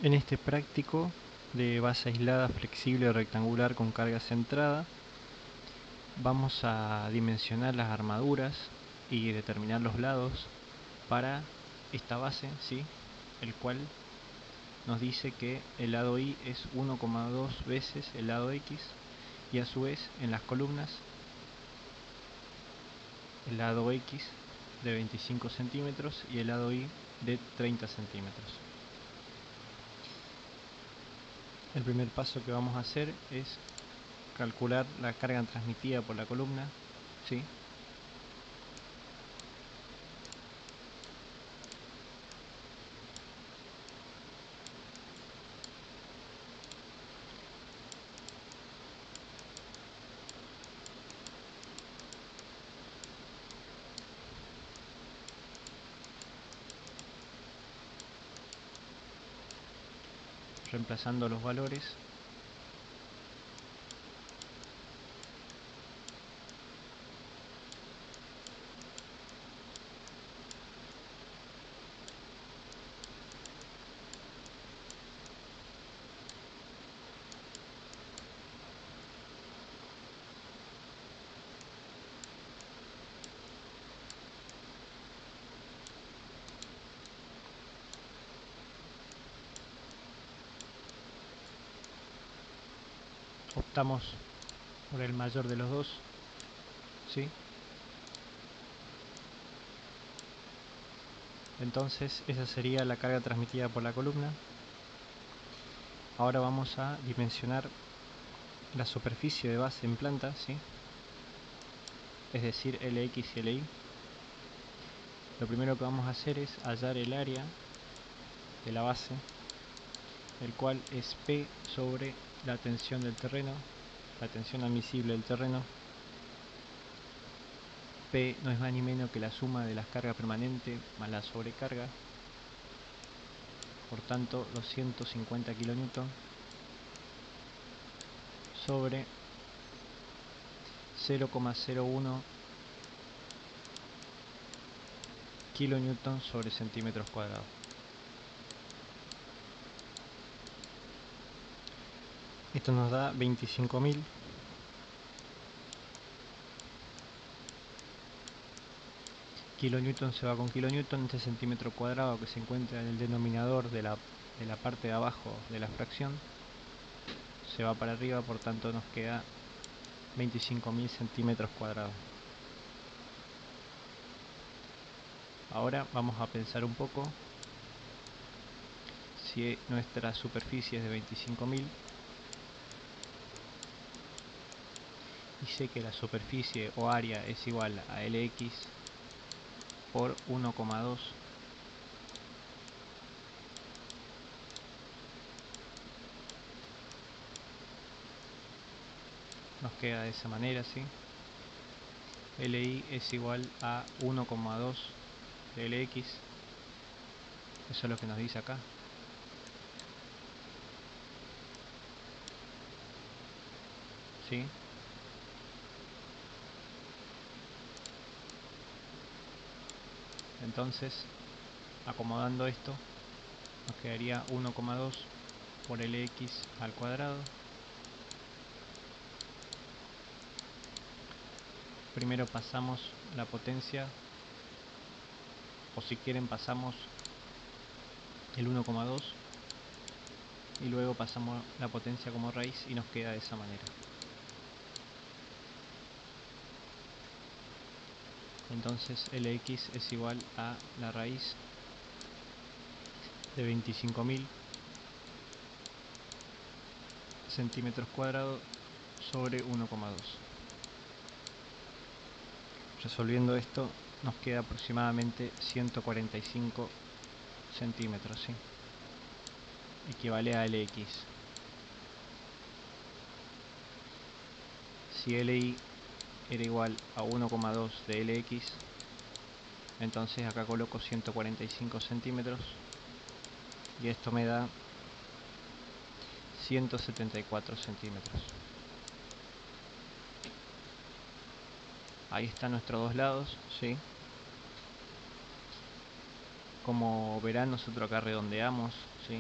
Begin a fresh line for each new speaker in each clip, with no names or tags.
En este práctico de base aislada, flexible o rectangular con carga centrada, vamos a dimensionar las armaduras y determinar los lados para esta base, ¿sí? El cual nos dice que el lado Y es 1,2 veces el lado X, y a su vez en las columnas el lado X de 25 centímetros y el lado Y de 30 centímetros. El primer paso que vamos a hacer es calcular la carga transmitida por la columna, ¿sí? Reemplazando los valores, optamos por el mayor de los dos, ¿sí? Entonces esa sería la carga transmitida por la columna. Ahora vamos a dimensionar la superficie de base en planta, ¿sí? Es decir, LX y LY. Lo primero que vamos a hacer es hallar el área de la base, el cual es P sobre la tensión del terreno, la tensión admisible del terreno. P no es más ni menos que la suma de las cargas permanentes más la sobrecarga, por tanto 250 kN sobre 0,01 kN sobre centímetros cuadrados. Esto nos da 25.000 kilonewton. Se va con kilonewton. Este centímetro cuadrado que se encuentra en el denominador de la parte de abajo de la fracción se va para arriba, por tanto nos queda 25.000 centímetros cuadrados. Ahora vamos a pensar un poco. Si nuestra superficie es de 25.000 y sé que la superficie o área es igual a LX por 1,2, nos queda de esa manera, ¿sí? LI es igual a 1,2 de LX, eso es lo que nos dice acá. ¿Sí? Entonces, acomodando esto, nos quedaría 1,2 por LX al cuadrado. Primero pasamos la potencia, o si quieren pasamos el 1,2 y luego pasamos la potencia como raíz y nos queda de esa manera. Entonces LX es igual a la raíz de 25.000 centímetros cuadrados sobre 1,2. Resolviendo esto nos queda aproximadamente 145 centímetros, ¿sí? Equivale a LX. Si LI era igual a 1,2 de LX, entonces acá coloco 145 centímetros y esto me da 174 centímetros. Ahí están nuestros dos lados, ¿sí? Como verán, nosotros acá redondeamos, ¿sí?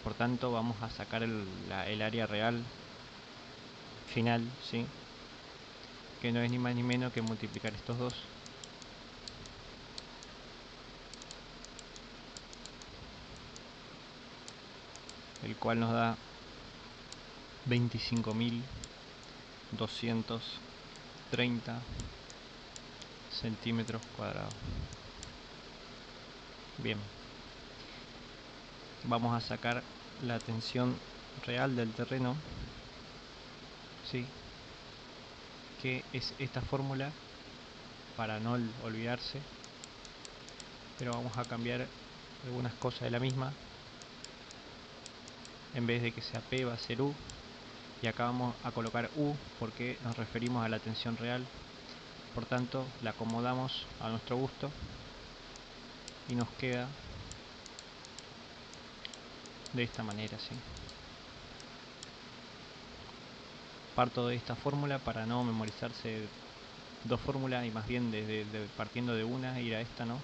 Por tanto vamos a sacar el área real final, ¿sí? Que no es ni más ni menos que multiplicar estos dos. El cual nos da 25.230 centímetros cuadrados. Bien, vamos a sacar la tensión real del terreno, ¿sí? Que es esta fórmula para no olvidarse, pero vamos a cambiar algunas cosas de la misma. En vez de que sea P va a ser U, y acá vamos a colocar U porque nos referimos a la tensión real. Por tanto la acomodamos a nuestro gusto y nos queda de esta manera, ¿sí? Parto de esta fórmula para no memorizarse dos fórmulas y más bien partiendo de una ir a esta, ¿no?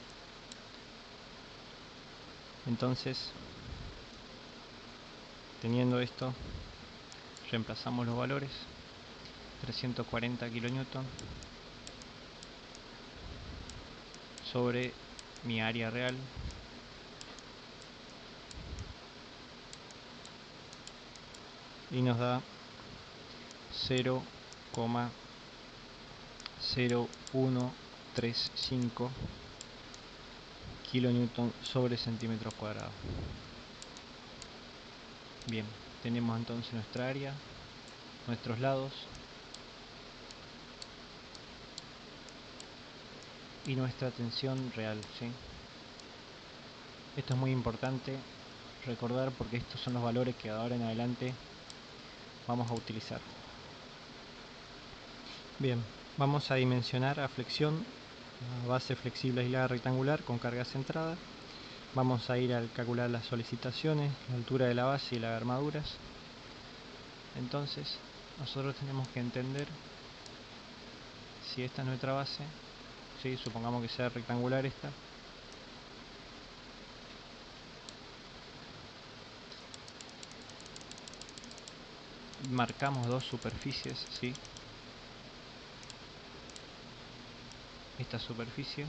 Entonces, teniendo esto, reemplazamos los valores. 340 kN sobre mi área real, y nos da 0,0135 kN sobre centímetros cuadrados. Bien, tenemos entonces nuestra área, nuestros lados y nuestra tensión real, ¿sí? Esto es muy importante recordar porque estos son los valores que ahora en adelante vamos a utilizar. Bien, vamos a dimensionar a flexión la base flexible aislada rectangular con carga centrada. Vamos a ir a calcular las solicitaciones, la altura de la base y las armaduras. Entonces nosotros tenemos que entender si esta es nuestra base, ¿sí? Supongamos que sea rectangular esta. Marcamos dos superficies, ¿sí? Esta superficie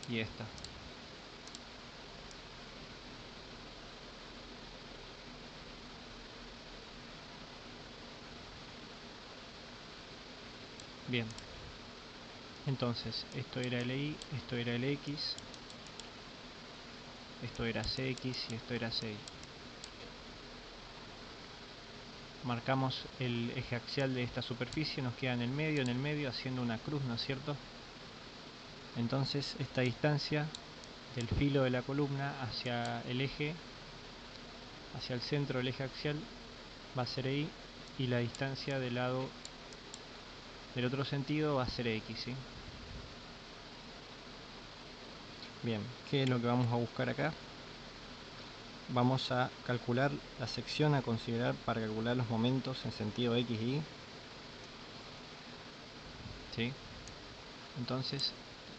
y esta. Bien, entonces esto era LI, esto era LX, esto era CX y esto era CY. Marcamos el eje axial de esta superficie, nos queda en el medio haciendo una cruz, ¿no es cierto? Entonces esta distancia del filo de la columna hacia el eje, hacia el centro del eje axial, va a ser Y, y la distancia del lado del otro sentido va a ser X, ¿sí? Bien, ¿qué es lo que vamos a buscar acá? Vamos a calcular la sección a considerar para calcular los momentos en sentido X y Y, ¿sí? Entonces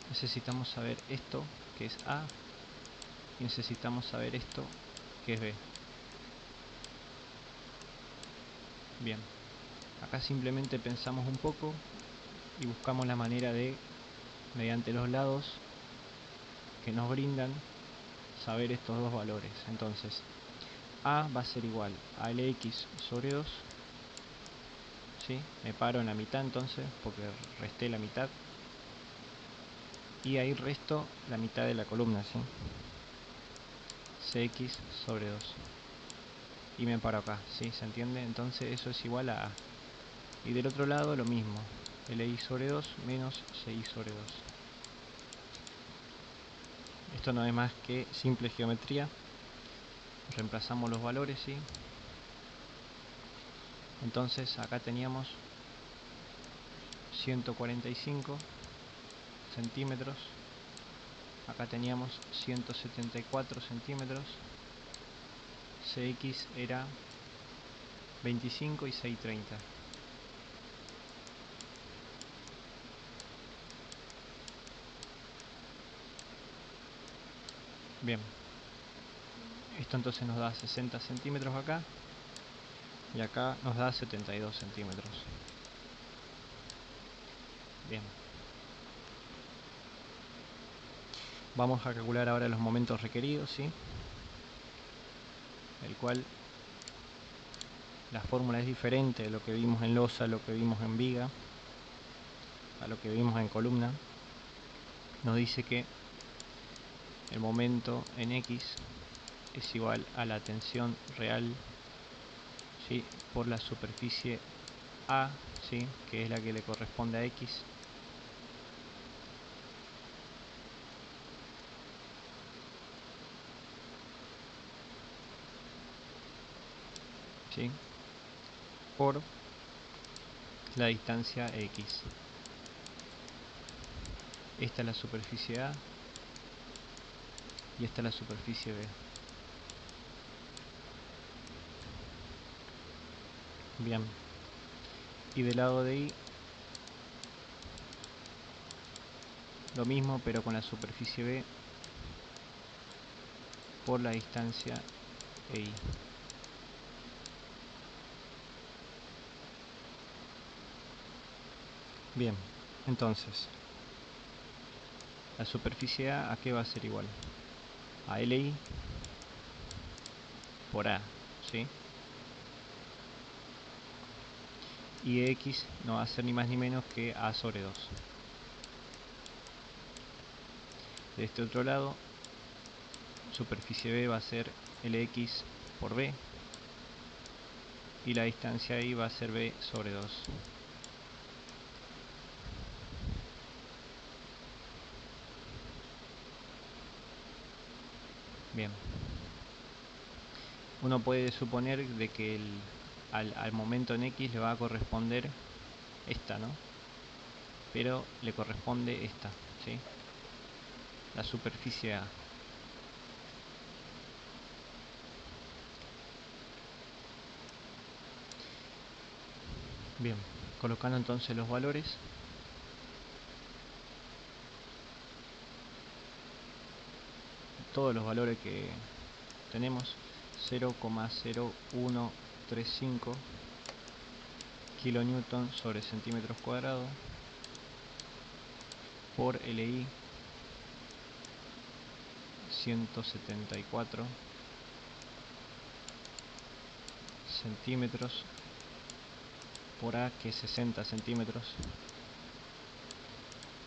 necesitamos saber esto, que es A, y necesitamos saber esto, que es B. Bien, acá simplemente pensamos un poco y buscamos la manera de, mediante los lados que nos brindan, saber estos dos valores. Entonces A va a ser igual a LX sobre 2, ¿sí? Me paro en la mitad entonces porque resté la mitad, y ahí resto la mitad de la columna, ¿sí? CX sobre 2, y me paro acá, ¿sí? ¿Se entiende? Entonces eso es igual a A. Y del otro lado lo mismo, LI sobre 2 menos CI sobre 2. Esto no es más que simple geometría. Reemplazamos los valores, ¿sí? Entonces acá teníamos 145 centímetros, acá teníamos 174 centímetros, CX era 25 y 630. Bien, esto entonces nos da 60 centímetros acá, y acá nos da 72 centímetros. Bien. Vamos a calcular ahora los momentos requeridos, ¿sí? El cual la fórmula es diferente de lo que vimos en losa, a lo que vimos en viga, a lo que vimos en columna. Nos dice que el momento en X es igual a la tensión real, ¿sí?, por la superficie A, ¿sí?, que es la que le corresponde a X, ¿sí?, por la distancia X. Esta es la superficie A y esta es la superficie B. Bien. Y del lado de I lo mismo, pero con la superficie B por la distancia EI. Bien, entonces la superficie ¿a qué va a ser igual? A LI por A, ¿sí? Y X no va a ser ni más ni menos que A sobre 2. De este otro lado, superficie B va a ser LX por B, y la distancia I va a ser B sobre 2. Bien. Uno puede suponer de que al momento en X le va a corresponder esta, ¿no? Pero le corresponde esta, ¿sí? La superficie A. Bien, colocando entonces los valores. Todos los valores que tenemos: 0,0135 kilonewton sobre centímetros cuadrados por LI 174 centímetros por A, que es 60 centímetros,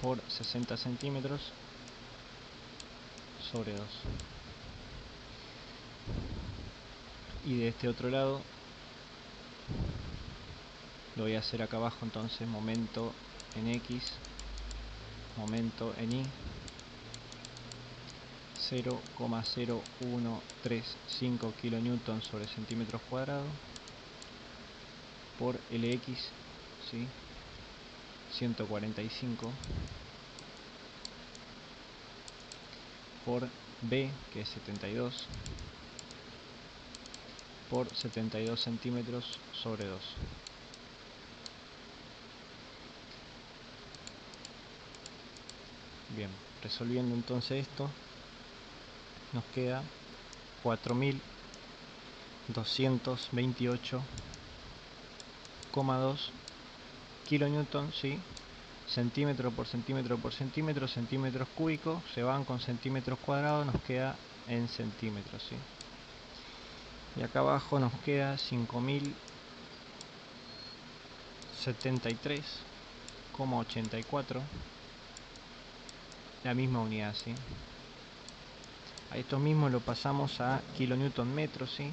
por 60 centímetros sobre 2. Y de este otro lado lo voy a hacer acá abajo, entonces momento en X, momento en Y, 0,0135 kilonewton sobre centímetros cuadrados por LX, ¿sí?, 145 por B, que es 72, por 72 centímetros sobre 2. Bien, resolviendo entonces esto, nos queda 4228,2 kilonewton, ¿sí?, centímetro por centímetro por centímetro, centímetros cúbicos, se van con centímetros cuadrados, nos queda en centímetros, ¿sí? Y acá abajo nos queda 5073,84, la misma unidad, ¿sí? A esto mismo lo pasamos a kilonewton metro, ¿sí?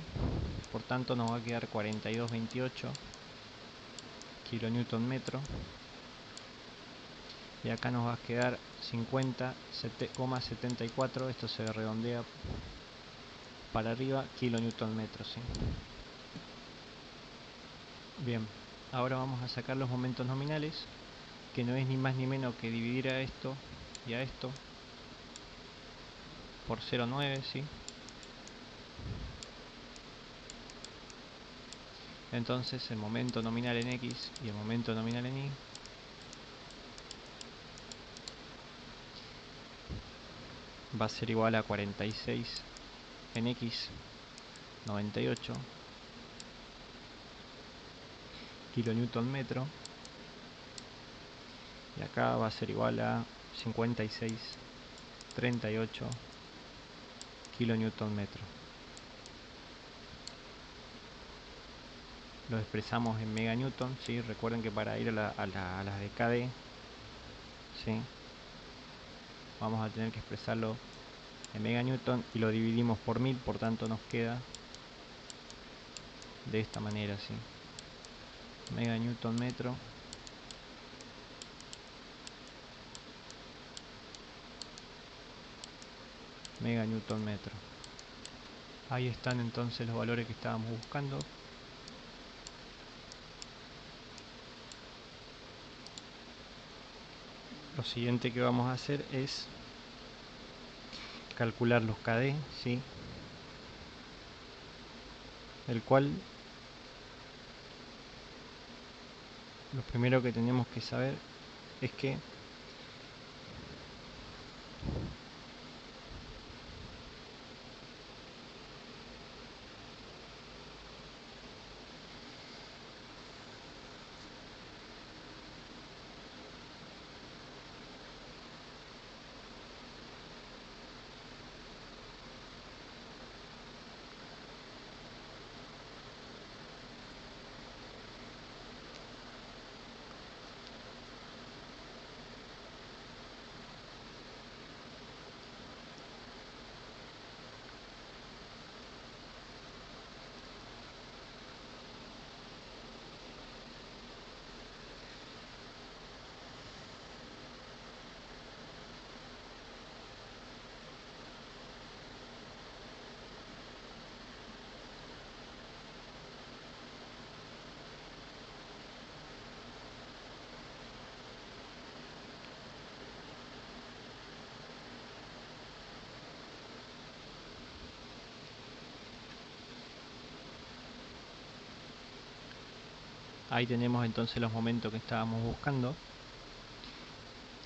Por tanto nos va a quedar 4228 kilonewton metro. Y acá nos va a quedar 50,74, esto se redondea para arriba, kilonewton metro, ¿sí? Bien, ahora vamos a sacar los momentos nominales, que no es ni más ni menos que dividir a esto y a esto por 0,9, ¿sí? Entonces el momento nominal en X y el momento nominal en Y va a ser igual a 46 en X 98 kilonewton metro, y acá va a ser igual a 56,38 kilonewton metro. Lo expresamos en meganewton, ¿sí? Recuerden que para ir a las de KD, ¿sí?, vamos a tener que expresarlo en meganewton y lo dividimos por 1000, por tanto nos queda de esta manera, ¿sí? Meganewton metro meganewton metro. Ahí están entonces los valores que estábamos buscando. Lo siguiente que vamos a hacer es calcular los KD, ¿sí?, el cual lo primero que tenemos que saber es que ahí tenemos entonces los momentos que estábamos buscando.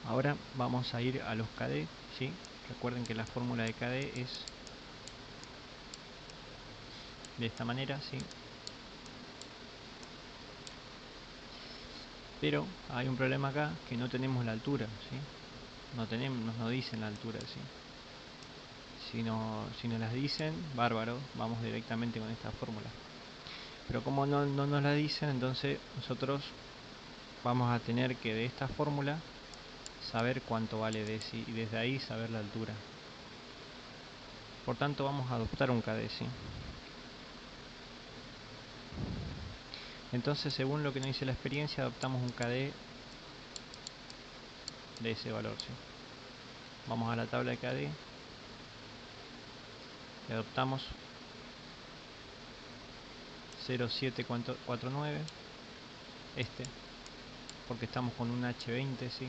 Ahora vamos a ir a los KD, ¿sí? Recuerden que la fórmula de KD es de esta manera, ¿sí? Pero hay un problema acá, que no tenemos la altura, ¿sí? No dicen la altura, ¿sí? Si nos las dicen, bárbaro, vamos directamente con esta fórmula. Pero como no nos la dicen, entonces nosotros vamos a tener que de esta fórmula saber cuánto vale DC y desde ahí saber la altura. Por tanto vamos a adoptar un KD, ¿sí? Entonces, según lo que nos dice la experiencia, adoptamos un KD de ese valor, ¿sí? Vamos a la tabla de KD y adoptamos 0,749, porque estamos con un H20, ¿sí?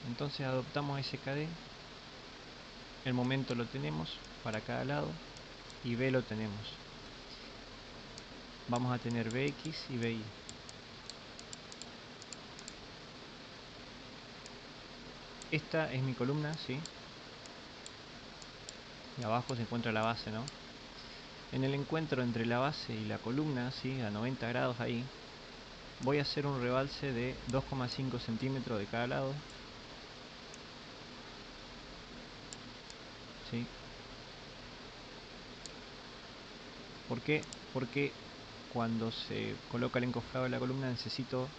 Entonces adoptamos ese KD, el momento lo tenemos para cada lado y B lo tenemos. Vamos a tener Bx y By. Esta es mi columna, ¿sí? Y abajo se encuentra la base, ¿no? En el encuentro entre la base y la columna, ¿sí?, a 90 grados ahí, voy a hacer un rebalse de 2,5 centímetros de cada lado, ¿sí? ¿Por qué? Porque cuando se coloca el encofrado de la columna necesito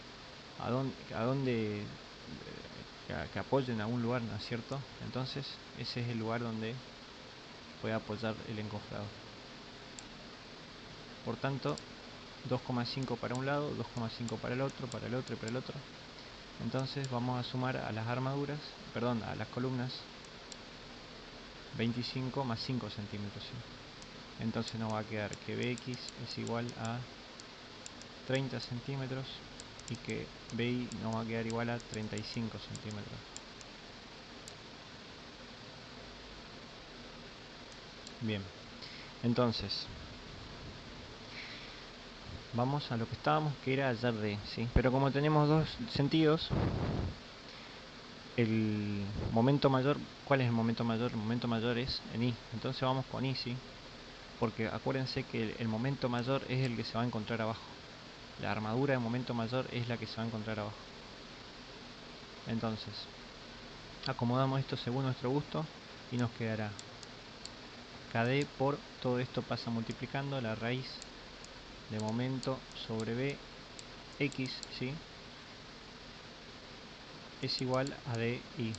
que apoye en algún lugar, ¿no es cierto? Entonces ese es el lugar donde voy a apoyar el encofrado. Por tanto, 2,5 para un lado, 2,5 para el otro, para el otro y para el otro. Entonces vamos a sumar a las armaduras, perdón, a las columnas 25 más 5 centímetros, ¿sí? Entonces nos va a quedar que Bx es igual a 30 centímetros y que Bi nos va a quedar igual a 35 centímetros. Bien, entonces vamos a lo que estábamos, que era hallar D, ¿sí? Pero como tenemos dos sentidos, el momento mayor, ¿cuál es el momento mayor? El momento mayor es en I, entonces vamos con I, ¿sí? Porque acuérdense que el momento mayor es el que se va a encontrar abajo. La armadura de momento mayor es la que se va a encontrar abajo. Entonces, acomodamos esto según nuestro gusto y nos quedará KD por, todo esto pasa multiplicando la raíz de momento sobre Bx, ¿sí? Es igual a DI.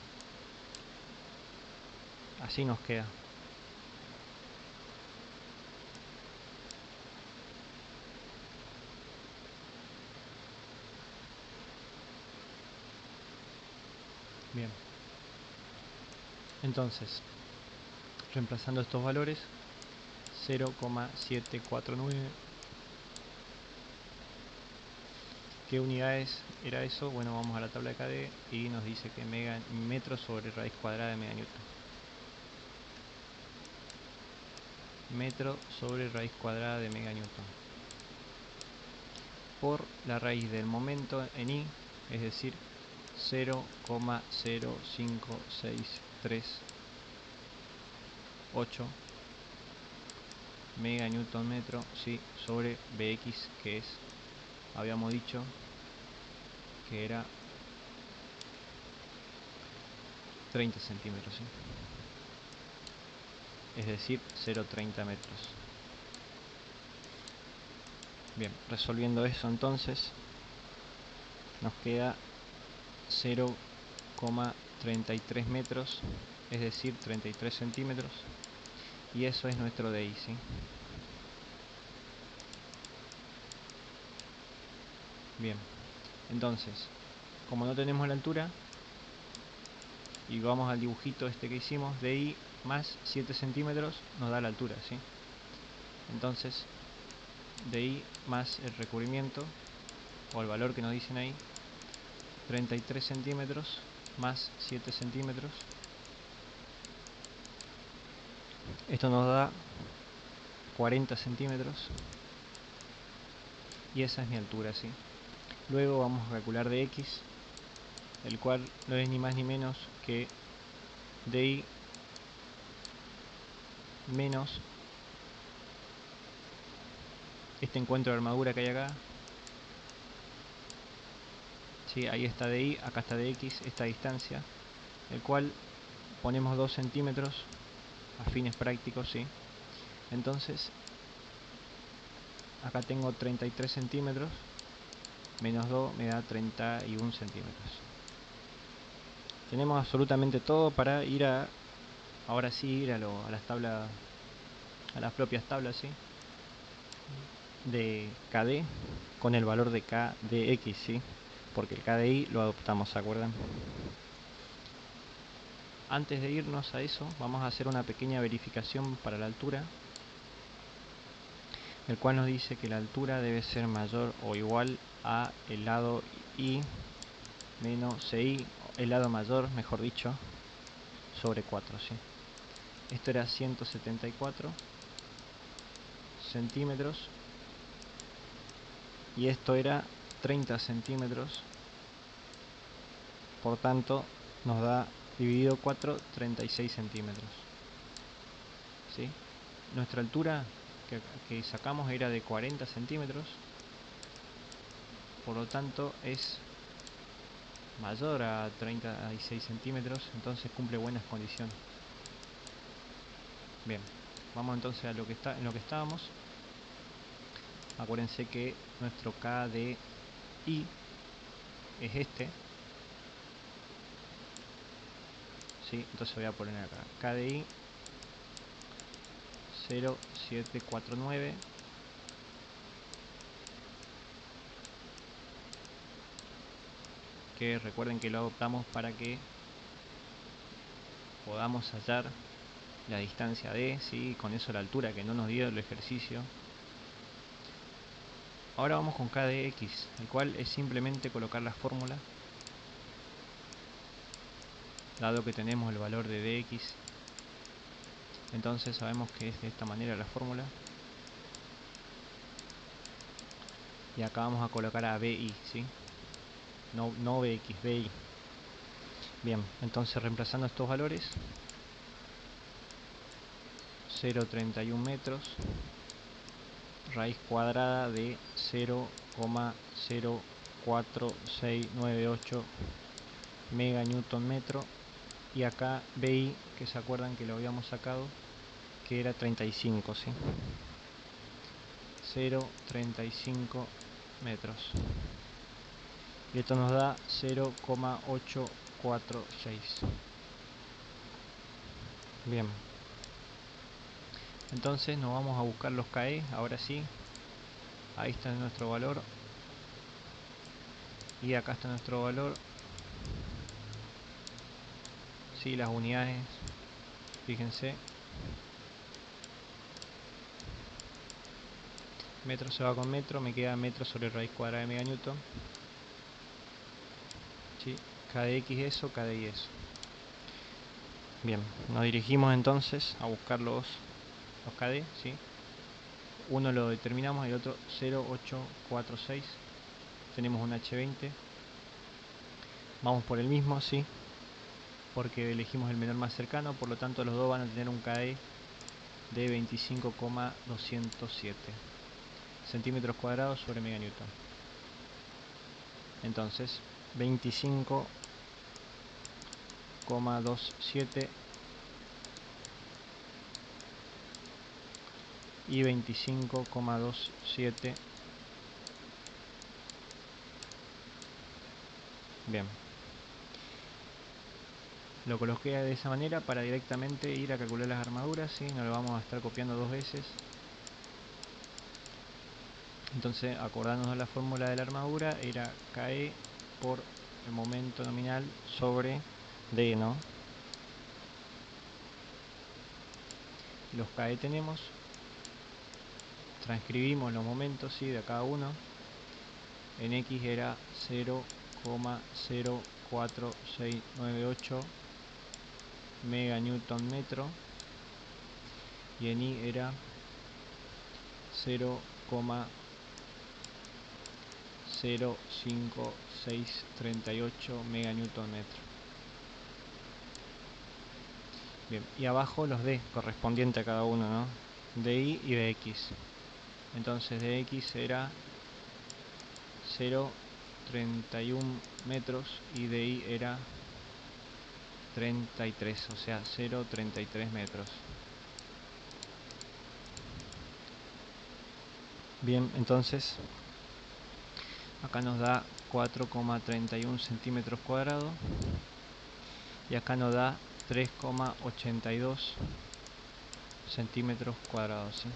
Así nos queda. Bien. Entonces, reemplazando estos valores, 0,749. ¿Qué unidades era eso? Bueno, vamos a la tabla de KD y nos dice que metros sobre raíz cuadrada de meganewton. Metro sobre raíz cuadrada de meganewton. Por la raíz del momento en I, es decir, 0,05638 meganewton metro, sí, sobre Bx, que es, habíamos dicho que era 30 centímetros, ¿sí? Es decir, 0,30 metros. Bien, resolviendo eso entonces, nos queda 0,33 metros, es decir, 33 centímetros, y eso es nuestro DI, ¿sí? Bien, entonces, como no tenemos la altura, y vamos al dibujito este que hicimos, DI más 7 centímetros nos da la altura, ¿sí? Entonces, DI más el recubrimiento, o el valor que nos dicen ahí, 33 centímetros más 7 centímetros. Esto nos da 40 centímetros. Y esa es mi altura, ¿sí? Luego vamos a calcular de X, el cual no es ni más ni menos que DI menos este encuentro de armadura que hay acá. ¿Sí? Ahí está DI, acá está DX, esta distancia, el cual ponemos 2 centímetros a fines prácticos, ¿sí? Entonces, acá tengo 33 centímetros, menos 2 me da 31 centímetros. Tenemos absolutamente todo para ir a, ahora sí, ir a las tablas, a las propias tablas, ¿sí? De KD con el valor de KDX, ¿sí? Porque el KDI lo adoptamos, ¿se acuerdan? Antes de irnos a eso, vamos a hacer una pequeña verificación para la altura, el cual nos dice que la altura debe ser mayor o igual a el lado I menos CI, el lado mayor, mejor dicho, sobre 4, ¿sí? Esto era 174 centímetros y esto era 30 centímetros, por tanto nos da dividido 4, 36 centímetros, ¿sí? Nuestra altura que sacamos era de 40 centímetros, por lo tanto es mayor a 36 centímetros, entonces cumple buenas condiciones. Bien, vamos entonces a lo que está, en lo que estábamos. Acuérdense que nuestro KDI es este, ¿sí? Entonces voy a poner acá KDI 0,749 que recuerden que lo adoptamos para que podamos hallar la distancia D, ¿sí? Con eso la altura que no nos dio el ejercicio. Ahora vamos con KDX, el cual es simplemente colocar la fórmula, dado que tenemos el valor de DX, entonces sabemos que es de esta manera la fórmula. Y acá vamos a colocar a BI, ¿sí? No BX, BI. Bien, entonces reemplazando estos valores, 0,31 metros, raíz cuadrada de 0,04698 mega newton metro, y acá BI, que se acuerdan que lo habíamos sacado, que era 35, ¿sí? 0,35 metros. Y esto nos da 0,846. Bien. Entonces nos vamos a buscar los KE, ahora sí. Ahí está nuestro valor. Y acá está nuestro valor. Sí, las unidades, fíjense. Metro se va con metro, me queda metro sobre raíz cuadrada de meganewton. ¿Sí? KDX eso, KDY eso. Bien, nos dirigimos entonces a buscar los KD, ¿sí? Uno lo determinamos y el otro 0,846. Tenemos un H20. Vamos por el mismo, ¿sí? Porque elegimos el menor más cercano, por lo tanto los dos van a tener un KE de 25,207 centímetros cuadrados sobre meganewton. Entonces 25,27 y 25,27. Bien, lo coloqué de esa manera para directamente ir a calcular las armaduras, ¿sí? No lo vamos a estar copiando dos veces. Entonces, acordándonos de la fórmula de la armadura, era KE por el momento nominal sobre D, ¿no? Los KE tenemos, transcribimos los momentos, ¿sí? De cada uno. En X era 0,04698 mega newton metro, y en Y era 0,05638 mega newton metro. Bien, y abajo los D correspondiente a cada uno, ¿no? DI y DX. Entonces DX era 0,31 metros y DI era 33, o sea 0,33 metros. Bien, entonces acá nos da 4,31 centímetros cuadrados y acá nos da 3,82 centímetros cuadrados, ¿sí?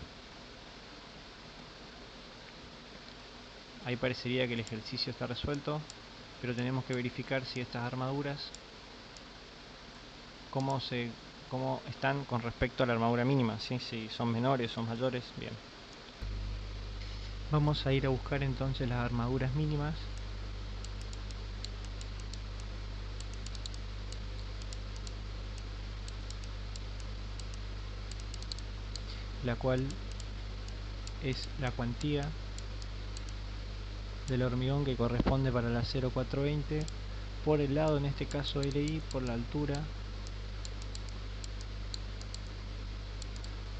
Ahí parecería que el ejercicio está resuelto, pero tenemos que verificar si estas armaduras cómo están con respecto a la armadura mínima, ¿sí? Si son menores, son mayores. Bien, vamos a ir a buscar entonces las armaduras mínimas. La cual es la cuantía del hormigón que corresponde para la 0420 por el lado, en este caso LI, por la altura.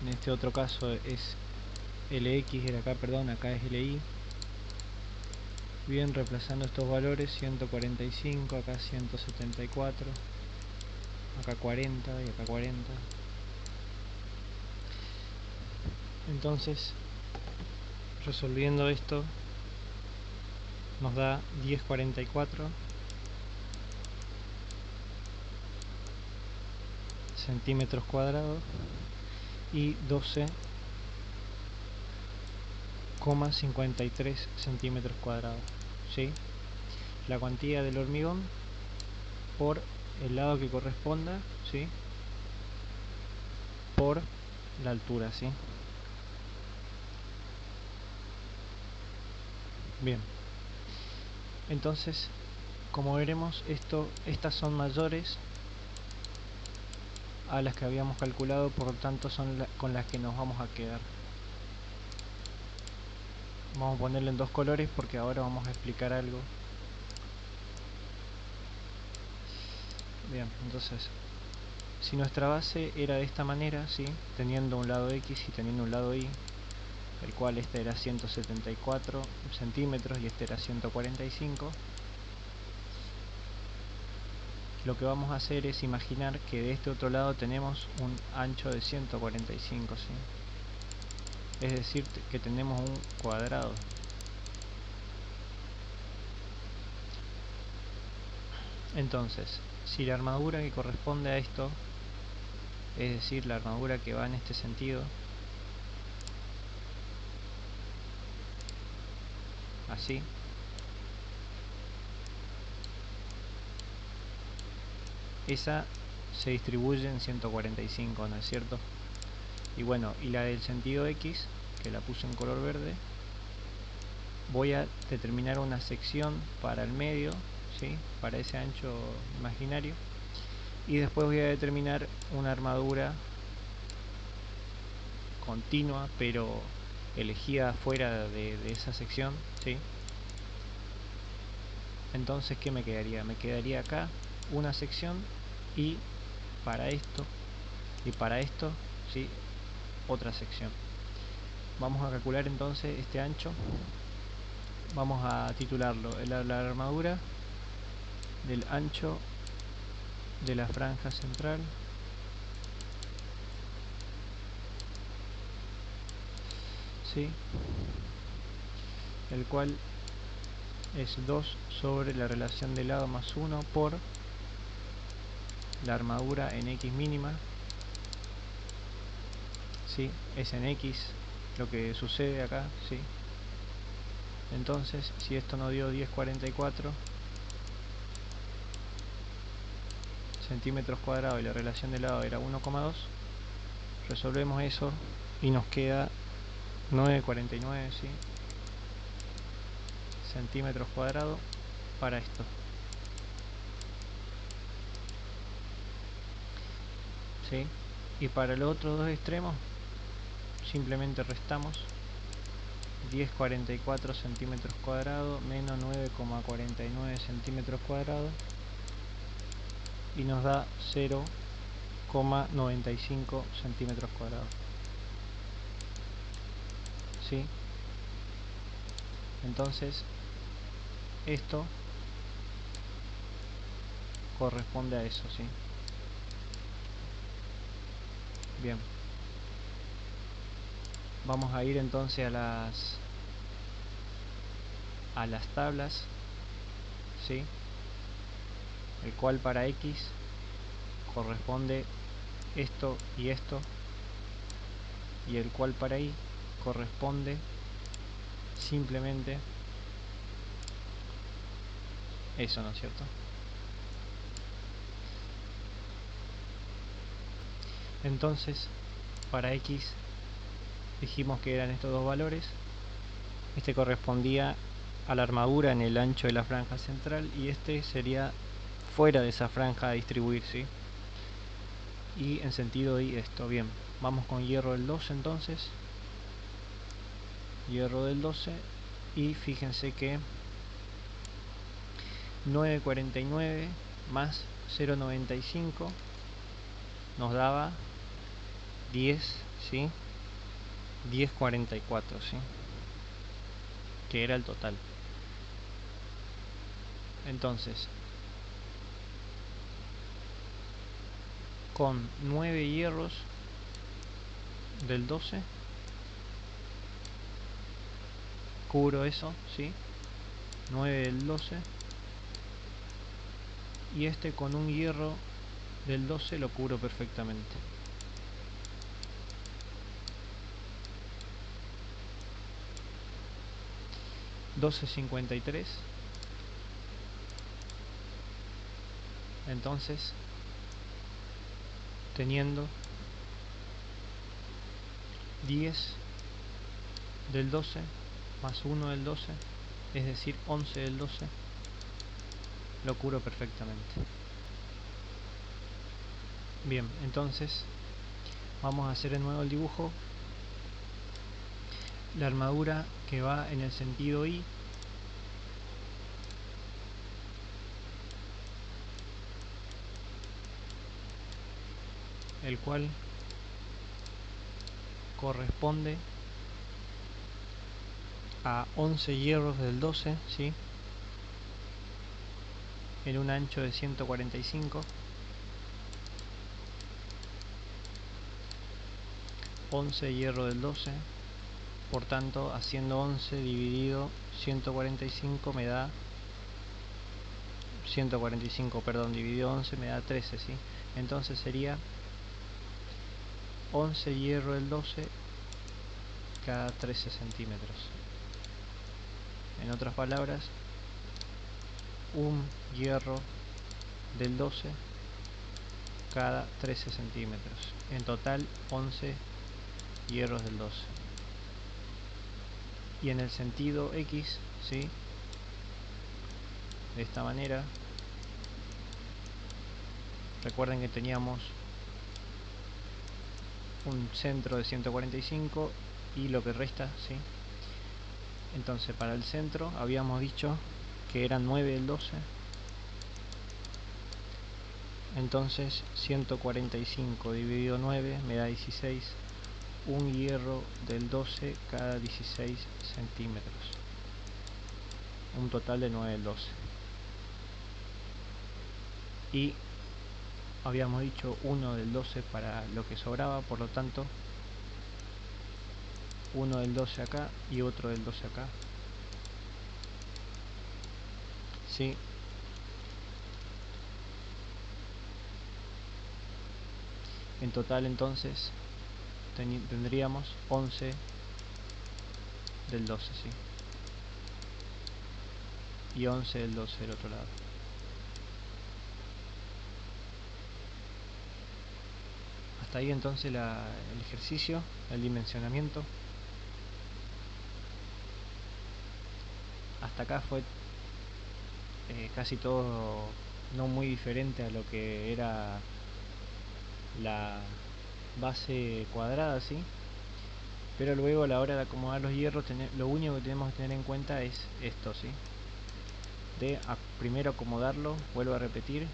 En este otro caso es LX, era acá, perdón, acá es LI. Bien, reemplazando estos valores, 145, acá 174, acá 40 y acá 40. Entonces, resolviendo esto, nos da 1044 centímetros cuadrados y 12,53 centímetros cuadrados, ¿sí? La cuantía del hormigón por el lado que corresponda, ¿sí? Por la altura, ¿sí? Bien, entonces, como veremos, estas son mayores a las que habíamos calculado, por lo tanto son con las que nos vamos a quedar. Vamos a ponerle en dos colores porque ahora vamos a explicar algo. Bien, entonces, si nuestra base era de esta manera, ¿sí? Teniendo un lado X y teniendo un lado Y, el cual este era 174 centímetros y este era 145, lo que vamos a hacer es imaginar que de este otro lado tenemos un ancho de 145, ¿sí? Es decir, que tenemos un cuadrado. Entonces, si la armadura que corresponde a esto, es decir, la armadura que va en este sentido, así, esa se distribuye en 145, ¿no es cierto? Y bueno, y la del sentido X, que la puse en color verde, voy a determinar una sección para el medio, ¿sí? Para ese ancho imaginario, y después voy a determinar una armadura continua, pero elegida fuera de esa sección, ¿sí? Entonces, ¿qué me quedaría? Me quedaría acá una sección y para esto ¿sí? Otra sección. Vamos a calcular entonces este ancho. Vamos a titularlo la armadura del ancho de la franja central, ¿sí? El cual es 2 sobre la relación de lado más 1 por la armadura en X mínima, ¿sí? Es en X lo que sucede acá, ¿sí? Entonces, si esto nos dio 1044 centímetros cuadrados y la relación de lado era 1,2, resolvemos eso y nos queda 9,49, ¿sí? Centímetros cuadrados para esto, ¿sí? Y para los otros dos extremos simplemente restamos 10,44 centímetros cuadrados menos 9,49 centímetros cuadrados y nos da 0,95 centímetros cuadrados, ¿sí? Entonces esto corresponde a eso, ¿sí? Bien, vamos a ir entonces a las tablas, ¿sí? El cual para X corresponde esto y esto, y el cual para Y corresponde simplemente eso, ¿no es cierto? Entonces, para X dijimos que eran estos dos valores. Este correspondía a la armadura en el ancho de la franja central y este sería fuera de esa franja a distribuir, ¿sí? Y en sentido Y esto. Bien, vamos con hierro del 12 entonces. Hierro del 12 y fíjense que 9,49 más 0,95 nos daba 10, ¿sí? 10,44, ¿sí? Que era el total. Entonces, con 9 hierros del 12 cubro eso, ¿sí? 9 del 12 y este con un hierro del 12 lo cubro perfectamente. $12,53. Entonces, teniendo 10 del 12 más 1 del 12, es decir 11 del 12, lo cubro perfectamente. Bien, entonces vamos a hacer de nuevo el dibujo. La armadura que va en el sentido Y el cual corresponde a 11 hierros del 12, ¿sí? En un ancho de 145. 11 hierro del 12, por tanto haciendo 11 dividido 145 me da 145, perdón, dividido 11 me da 13, ¿sí? Entonces sería 11 hierro del 12 cada 13 centímetros. En otras palabras, un hierro del 12 cada 13 centímetros. En total 11 hierros del 12. Y en el sentido X, ¿sí? De esta manera, recuerden que teníamos un centro de 145 y lo que resta, ¿sí? Entonces para el centro habíamos dicho que eran 9 del 12, entonces 145 dividido 9 me da 16, un hierro del 12 cada 16 centímetros, un total de 9 del 12. Y habíamos dicho 1 del 12 para lo que sobraba, por lo tanto 1 del 12 acá y otro del 12 acá, ¿sí? En total entonces tendríamos 11 del 12, ¿sí? Y 11 del 12 del otro lado. Hasta ahí entonces el ejercicio, el dimensionamiento. Hasta acá fue casi todo no muy diferente a lo que era la base cuadrada, ¿sí? Pero luego a la hora de acomodar los hierros, lo único que tenemos que tener en cuenta es esto, ¿sí? De primero acomodarlo, vuelvo a repetir,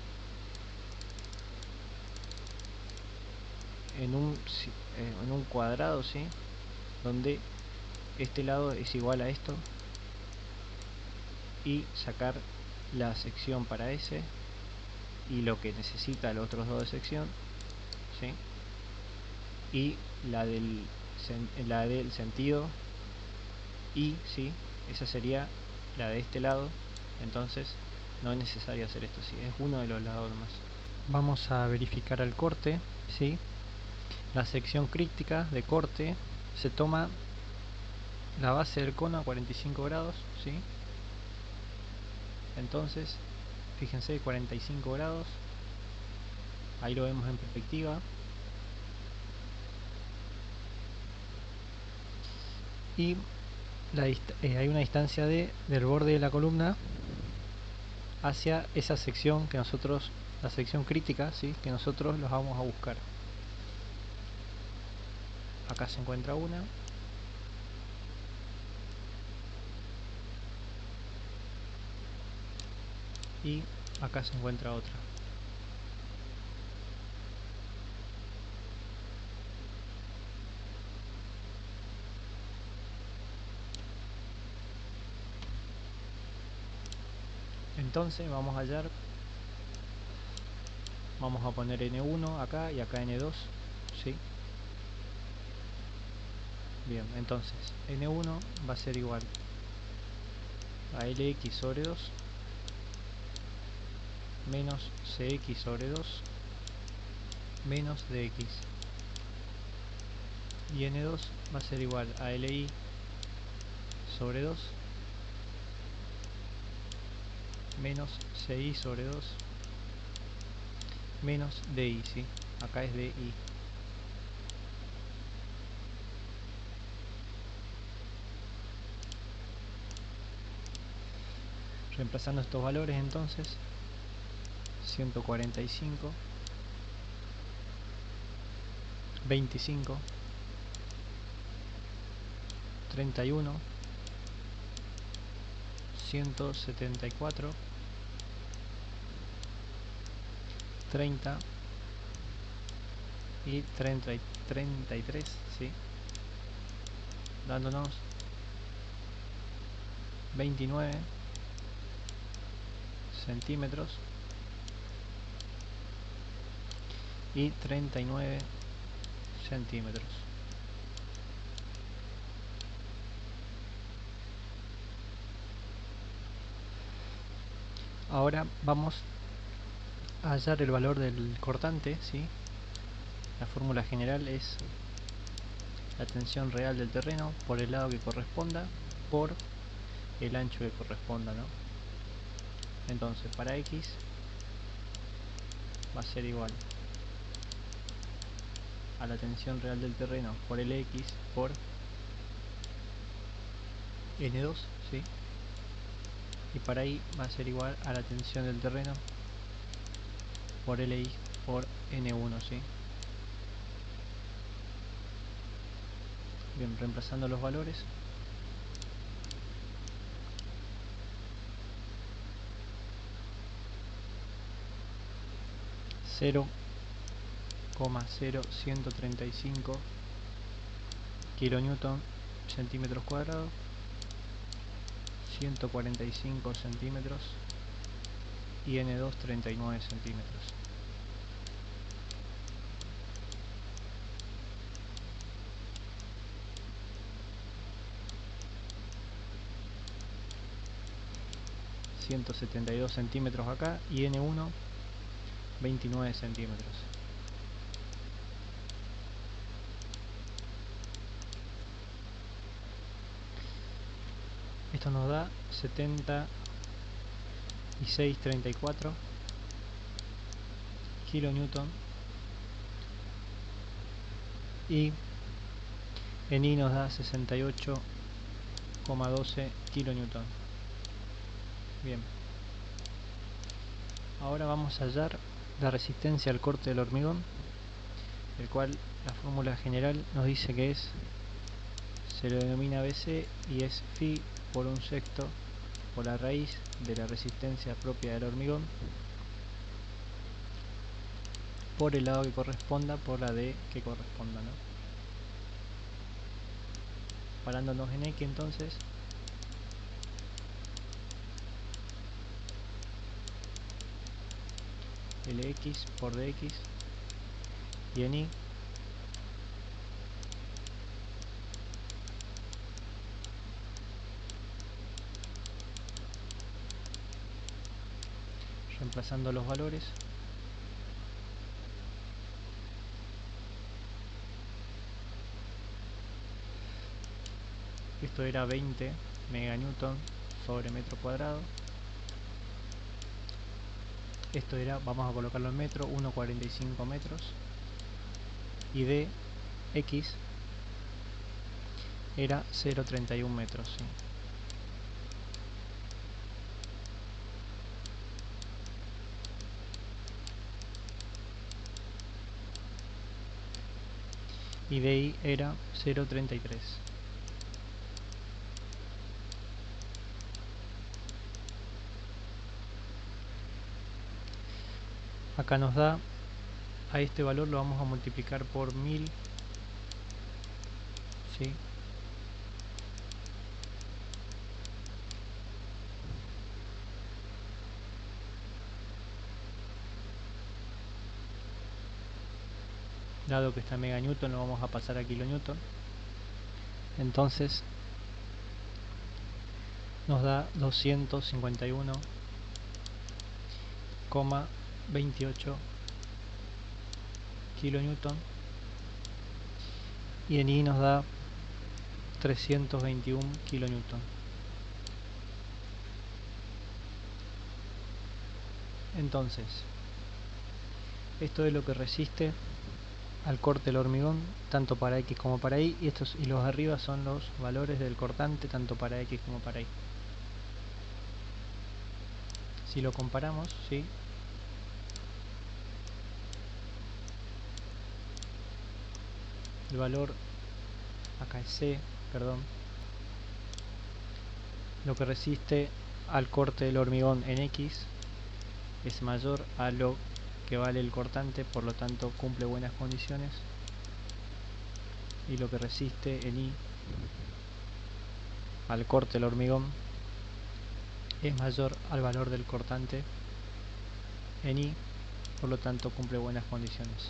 en un cuadrado, ¿sí? Donde este lado es igual a esto, y sacar la sección para ese y lo que necesita los otros dos de sección, ¿sí? Y la del sentido y, ¿sí? Esa sería la de este lado. Entonces no es necesario hacer esto, ¿sí? Es uno de los lados nomás. Vamos a verificar el corte, ¿sí? La sección crítica de corte se toma la base del cono a 45 grados, ¿sí? Entonces fíjense, 45 grados, ahí lo vemos en perspectiva, y hay una distancia del borde de la columna hacia esa sección que nosotros, la sección crítica, ¿sí? Que nosotros los vamos a buscar. Acá se encuentra una, y acá se encuentra otra. Entonces vamos a hallar, vamos a poner N1 acá y acá N2, ¿sí? Bien, entonces N1 va a ser igual a LX sobre 2 menos CX sobre 2 menos DX, y N2 va a ser igual a LI sobre 2 menos CI sobre 2 menos DI, ¿sí? Acá es DI. Reemplazando estos valores, entonces 145, 25, 31, 174, 30, y 33, ¿sí? Dándonos 29 centímetros y 39 centímetros. Ahora vamos a hallar el valor del cortante, ¿sí? La fórmula general es la tensión real del terreno por el lado que corresponda por el ancho que corresponda, ¿no? Entonces para X va a ser igual a la tensión real del terreno por el X por N2, ¿sí? Y para Y va a ser igual a la tensión del terreno por LI por N1, ¿sí? Bien, reemplazando los valores, 0,0135 kilonewton centímetros cuadrados, 145 centímetros y N2 39 centímetros. ...172 centímetros acá y N1 29 centímetros. Esto nos da 76,34 kilonewton y en I nos da 68,12 kilonewton. Bien, ahora vamos a hallar la resistencia al corte del hormigón, el cual la fórmula general nos dice que se lo denomina BC y es phi por un sexto por la raíz de la resistencia propia del hormigón por el lado que corresponda por la D que corresponda, ¿no? Parándonos en X, entonces LX por DX y en Y reemplazando los valores, esto era 20 meganewton sobre metro cuadrado, esto era, vamos a colocarlo en metro, 1,45 metros, y de X era 0,31 metros, ¿sí? Y de Y era 0,33. Acá nos da, a este valor lo vamos a multiplicar por 1000, ¿sí? Dado que está en meganewton lo vamos a pasar a kilonewton, entonces nos da 251,28 kilonewton y en Y nos da 321 kilonewton. Entonces, esto es lo que resiste al corte del hormigón tanto para X como para Y, y estos y los de arriba son los valores del cortante tanto para X como para Y. Si lo comparamos, ¿sí? El valor acá es C, perdón, lo que resiste al corte del hormigón en X es mayor a lo que vale el cortante, por lo tanto cumple buenas condiciones, y lo que resiste en I al corte del hormigón es mayor al valor del cortante en I, por lo tanto cumple buenas condiciones.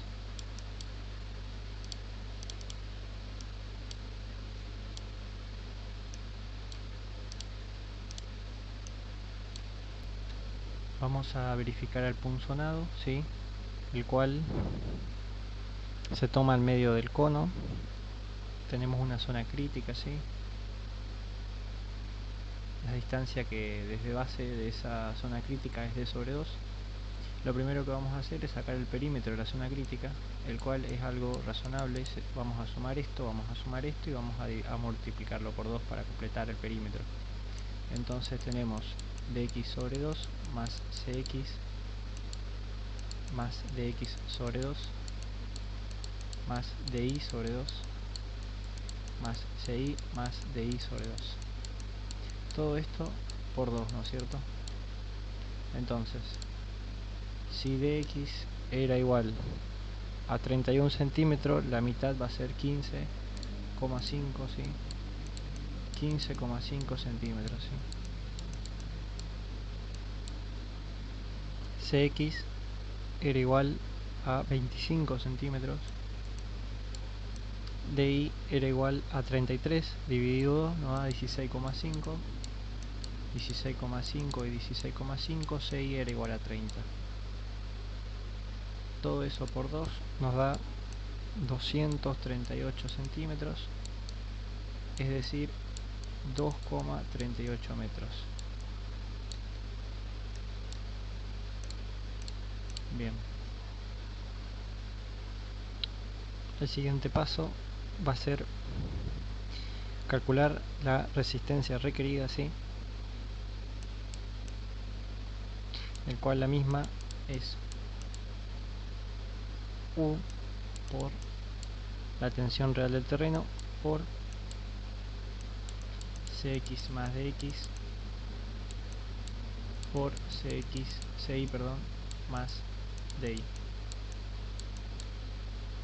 Vamos a verificar el punzonado, ¿sí? El cual se toma en medio del cono. Tenemos una zona crítica, ¿sí? La distancia que desde base de esa zona crítica es d sobre 2. Lo primero que vamos a hacer es sacar el perímetro de la zona crítica, el cual es algo razonable. Vamos a sumar esto y vamos a multiplicarlo por 2 para completar el perímetro. Entonces tenemos dx sobre 2 más cx más dx sobre 2 más dy sobre 2 más ci más dy sobre 2. Todo esto por 2, ¿no es cierto? Entonces, si dx era igual a 31 centímetros, la mitad va a ser 15,5, ¿sí? 15,5 centímetros, ¿sí? Cx era igual a 25 centímetros, dy era igual a 33 dividido 2 nos da 16,5, 16,5 y 16,5, ci era igual a 30. Todo eso por 2 nos da 238 centímetros, es decir, 2,38 metros. Bien. El siguiente paso va a ser calcular la resistencia requerida, ¿sí? El cual la misma es U por la tensión real del terreno por Cx más dx por ci más dy.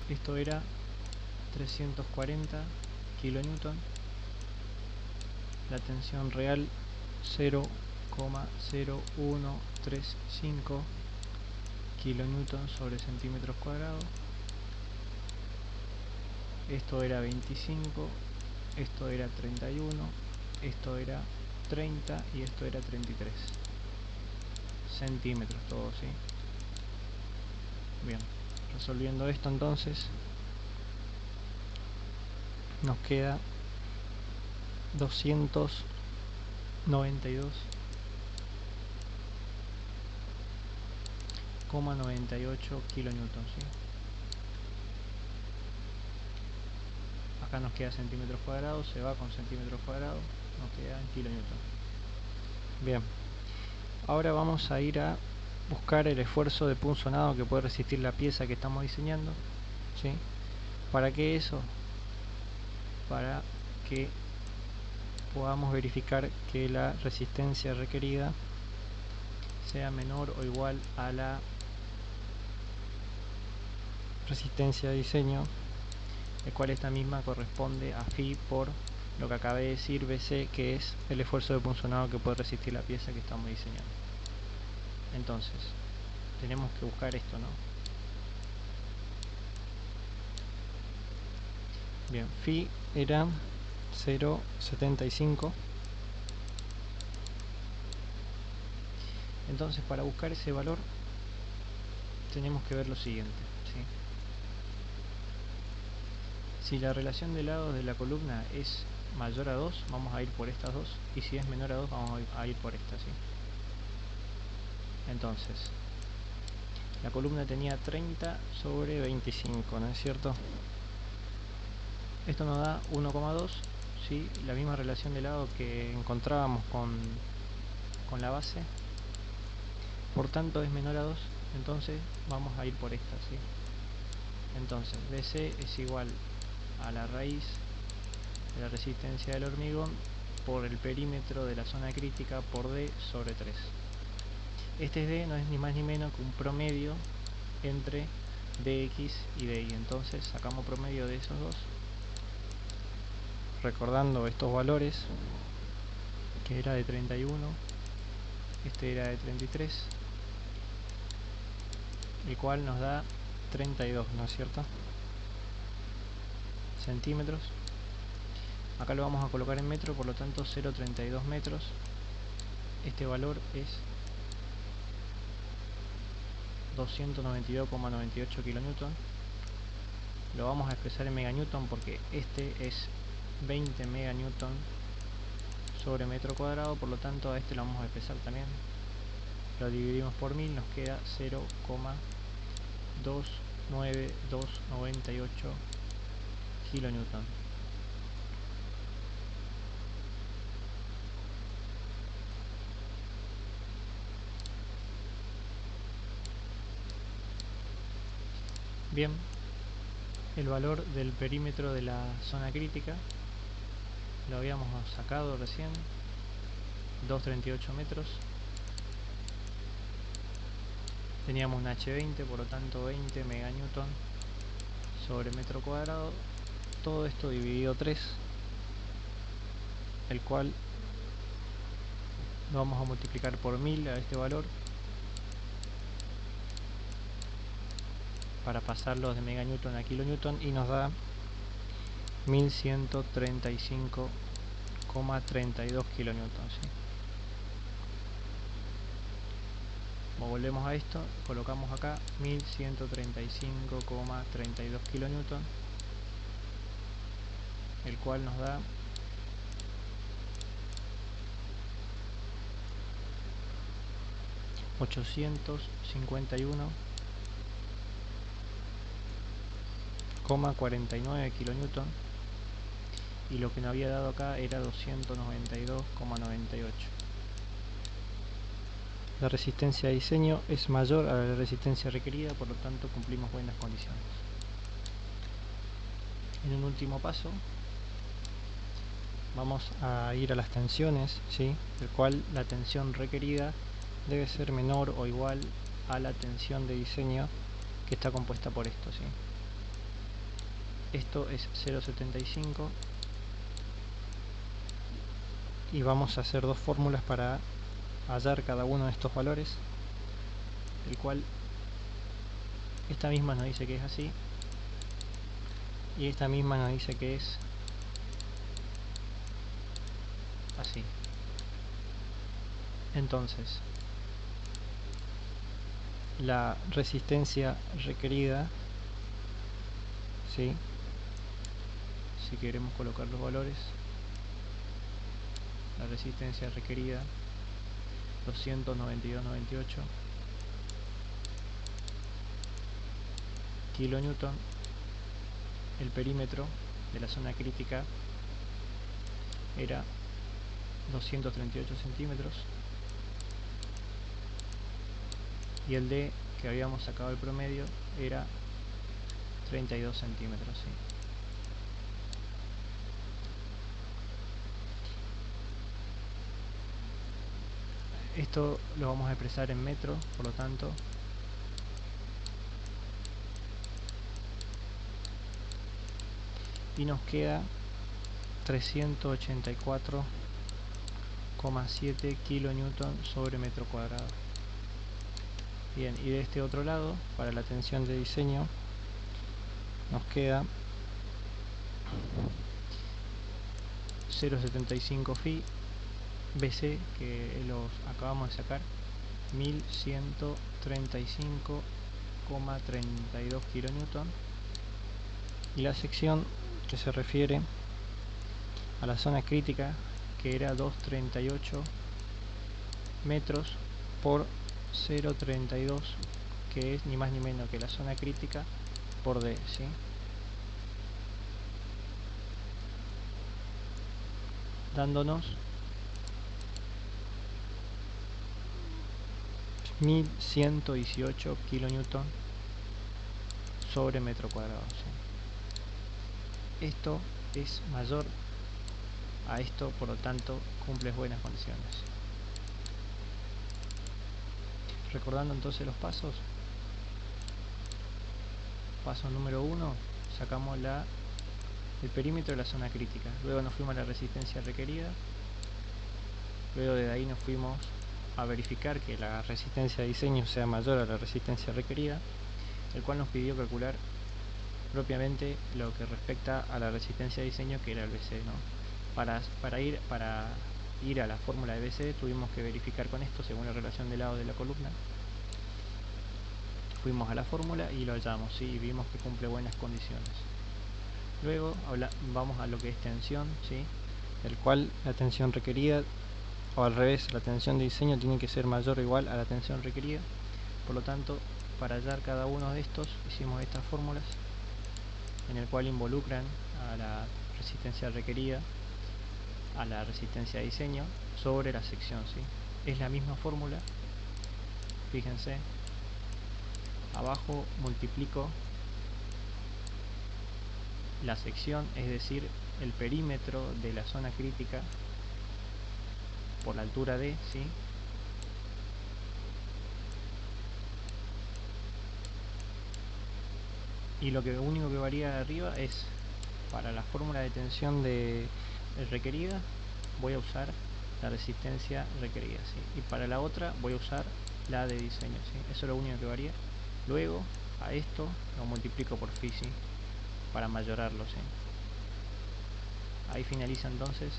Esto era 340 kilonewton, la tensión real 0,0135 kilonewton sobre centímetros cuadrados. Esto era 25, esto era 31, esto era 30 y esto era 33 centímetros, todo, ¿sí? Bien, resolviendo esto entonces nos queda 292,98 kilonewton, ¿sí? Acá nos queda centímetros cuadrados, se va con centímetros cuadrados, nos queda en kilonewton. Bien, ahora vamos a ir a buscar el esfuerzo de punzonado que puede resistir la pieza que estamos diseñando, ¿sí? ¿Para qué eso? Para que podamos verificar que la resistencia requerida sea menor o igual a la resistencia de diseño, el cual esta misma corresponde a phi por lo que acabé de decir, BC, que es el esfuerzo de punzonado que puede resistir la pieza que estamos diseñando. Entonces, tenemos que buscar esto, ¿no? Bien, phi era 0,75. Entonces, para buscar ese valor tenemos que ver lo siguiente, ¿sí? Si la relación de lados de la columna es mayor a 2, vamos a ir por estas dos, y si es menor a 2, vamos a ir por esta, ¿sí? Entonces, la columna tenía 30 sobre 25, ¿no es cierto? Esto nos da 1,2, ¿sí? La misma relación de lado que encontrábamos con la base. Por tanto es menor a 2, entonces vamos a ir por esta, ¿sí? Entonces BC es igual a la raíz de la resistencia del hormigón por el perímetro de la zona crítica por D sobre 3. Este D no es ni más ni menos que un promedio entre dx y dy. Entonces sacamos promedio de esos dos, recordando estos valores, que era de 31, este era de 33, el cual nos da 32, ¿no es cierto?, centímetros. Acá lo vamos a colocar en metro, por lo tanto 0,32 metros. Este valor es 292,98 kilonewton. Lo vamos a expresar en meganewton porque este es 20 meganewton sobre metro cuadrado, por lo tanto a este lo vamos a expresar también. Lo dividimos por 1000, nos queda 0,29298 kilonewton. Bien, el valor del perímetro de la zona crítica lo habíamos sacado recién, 238 metros. Teníamos un H20, por lo tanto 20 meganewton sobre metro cuadrado. Todo esto dividido 3, el cual lo vamos a multiplicar por 1000 a este valor para pasarlos de meganewton a kilonewton, y nos da 1135,32 kilonewton, ¿sí? Como volvemos a esto, colocamos acá 1135,32 kilonewton, el cual nos da 851,49 kilonewton, y lo que nos había dado acá era 292,98. La resistencia de diseño es mayor a la resistencia requerida, por lo tanto cumplimos buenas condiciones. En un último paso vamos a ir a las tensiones, ¿sí?, el cual la tensión requerida debe ser menor o igual a la tensión de diseño, que está compuesta por esto, ¿sí? Esto es 0,75, y vamos a hacer dos fórmulas para hallar cada uno de estos valores, el cual esta misma nos dice que es así y esta misma nos dice que es así. Entonces, la resistencia requerida, ¿sí?, si queremos colocar los valores, la resistencia requerida 292,98 kilonewton. El perímetro de la zona crítica era 238 centímetros, y el D, que habíamos sacado el promedio, era 32 centímetros, ¿sí? Esto lo vamos a expresar en metro, por lo tanto y nos queda 384,7 kilonewton sobre metro cuadrado. Bien, y de este otro lado, para la tensión de diseño, nos queda 0,75 phi BC, que los acabamos de sacar, 1135,32 kilonewton, y la sección que se refiere a la zona crítica, que era 238 metros por 0,32, que es ni más ni menos que la zona crítica por D, ¿sí? Dándonos 1118 kilonewton sobre metro cuadrado, ¿sí? Esto es mayor a esto, por lo tanto cumple buenas condiciones. Recordando entonces los pasos: Paso número 1, sacamos el perímetro de la zona crítica. Luego nos fuimos a la resistencia requerida. Luego de ahí nos fuimos a verificar que la resistencia de diseño sea mayor a la resistencia requerida, el cual nos pidió calcular propiamente lo que respecta a la resistencia de diseño, que era el BC, ¿no? Para ir a la fórmula de BC tuvimos que verificar con esto según la relación de lado de la columna. Fuimos a la fórmula y lo hallamos, ¿sí? Y vimos que cumple buenas condiciones. Luego vamos a lo que es tensión, ¿sí? El cual la tensión requerida, o al revés, la tensión de diseño tiene que ser mayor o igual a la tensión requerida. Por lo tanto, para hallar cada uno de estos hicimos estas fórmulas, en el cual involucran a la resistencia requerida, a la resistencia de diseño sobre la sección, ¿sí? Es la misma fórmula, fíjense, abajo multiplico la sección, es decir, el perímetro de la zona crítica por la altura D, ¿sí? Y lo único que varía de arriba es, para la fórmula de tensión requerida, voy a usar la resistencia requerida, ¿sí? Y para la otra voy a usar la de diseño, ¿sí? Eso es lo único que varía. Luego a esto lo multiplico por phi, ¿sí? Para mayorarlo, ¿sí? Ahí finaliza entonces